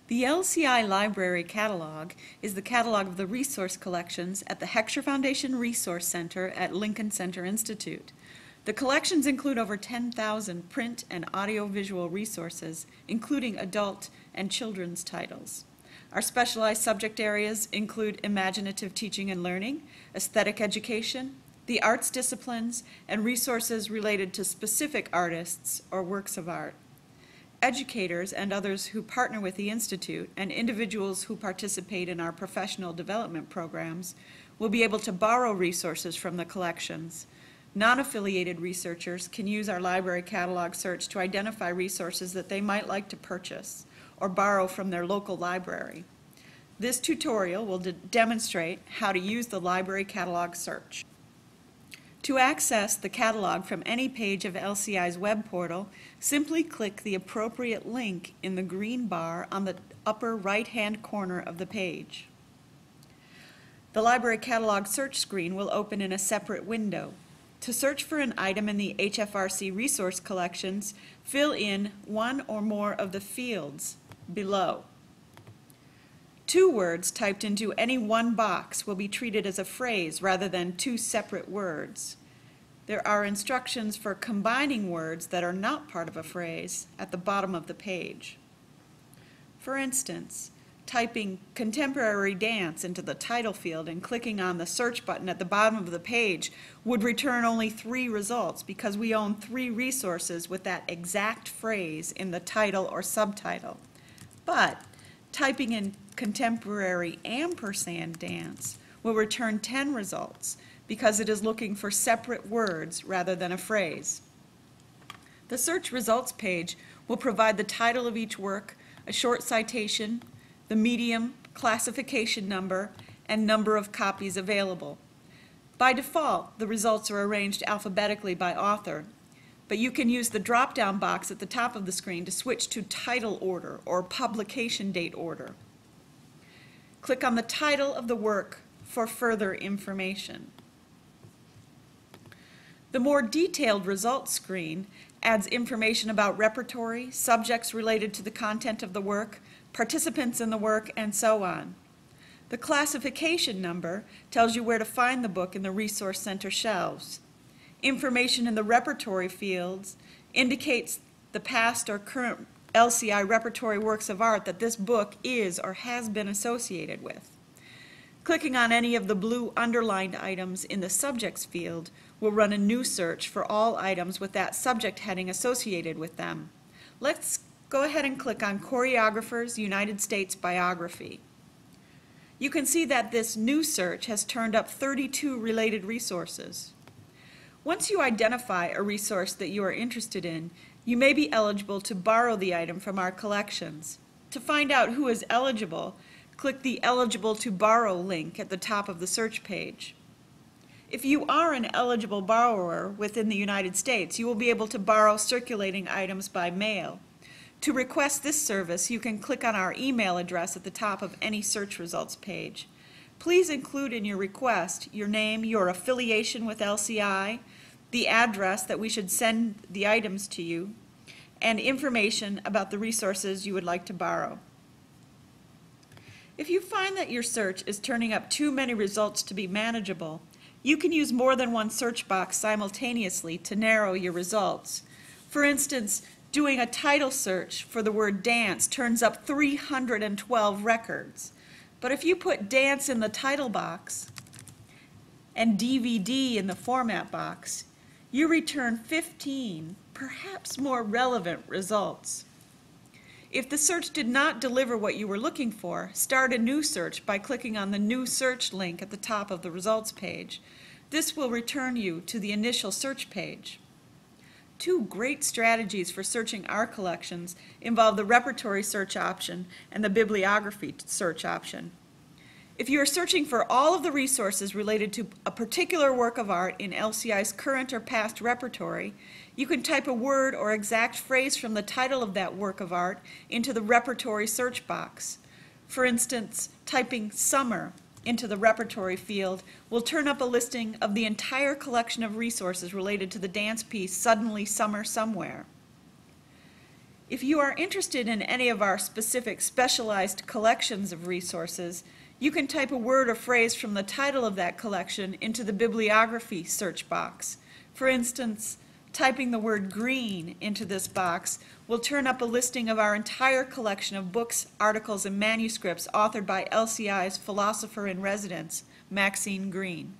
The LCI Library Catalog is the catalog of the resource collections at the Heckscher Foundation Resource Center at Lincoln Center Institute. The collections include over 10,000 print and audiovisual resources, including adult and children's titles. Our specialized subject areas include imaginative teaching and learning, aesthetic education, the arts disciplines, and resources related to specific artists or works of art. Educators and others who partner with the Institute and individuals who participate in our professional development programs will be able to borrow resources from the collections. Non-affiliated researchers can use our library catalog search to identify resources that they might like to purchase or borrow from their local library. This tutorial will demonstrate how to use the library catalog search. To access the catalog from any page of LCI's web portal, simply click the appropriate link in the green bar on the upper right-hand corner of the page. The library catalog search screen will open in a separate window. To search for an item in the HFRC resource collections, fill in one or more of the fields below. 2 words typed into any one box will be treated as a phrase rather than 2 separate words. There are instructions for combining words that are not part of a phrase at the bottom of the page. For instance, typing contemporary dance into the title field and clicking on the search button at the bottom of the page would return only 3 results because we own 3 resources with that exact phrase in the title or subtitle. But typing in contemporary ampersand dance will return 10 results because it is looking for separate words rather than a phrase. The search results page will provide the title of each work, a short citation, the medium, classification number, and number of copies available. By default, the results are arranged alphabetically by author, but you can use the drop-down box at the top of the screen to switch to title order or publication date order. Click on the title of the work for further information. The more detailed results screen adds information about repertory, subjects related to the content of the work, participants in the work, and so on. The classification number tells you where to find the book in the Resource Center shelves. Information in the repertory fields indicates the past or current LCI repertory works of art that this book is or has been associated with. Clicking on any of the blue underlined items in the subjects field will run a new search for all items with that subject heading associated with them. Let's go ahead and click on Choreographer's United States Biography. You can see that this new search has turned up 32 related resources. Once you identify a resource that you are interested in, you may be eligible to borrow the item from our collections. To find out who is eligible, click the Eligible to Borrow link at the top of the search page. If you are an eligible borrower within the United States, you will be able to borrow circulating items by mail. To request this service, you can click on our email address at the top of any search results page. Please include in your request your name, your affiliation with LCI, the address that we should send the items to you, and information about the resources you would like to borrow. If you find that your search is turning up too many results to be manageable, you can use more than one search box simultaneously to narrow your results. For instance, doing a title search for the word dance turns up 312 records. But if you put dance in the title box and DVD in the format box, you return 15, perhaps more relevant results. If the search did not deliver what you were looking for, start a new search by clicking on the New Search link at the top of the results page. This will return you to the initial search page. 2 great strategies for searching our collections involve the repertory search option and the bibliography search option. If you are searching for all of the resources related to a particular work of art in LCI's current or past repertory, you can type a word or exact phrase from the title of that work of art into the repertory search box. For instance, typing summer into the repertory field will turn up a listing of the entire collection of resources related to the dance piece Suddenly Summer Somewhere. If you are interested in any of our specific specialized collections of resources, you can type a word or phrase from the title of that collection into the bibliography search box. For instance, typing the word green into this box will turn up a listing of our entire collection of books, articles, and manuscripts authored by LCI's philosopher in residence, Maxine Green.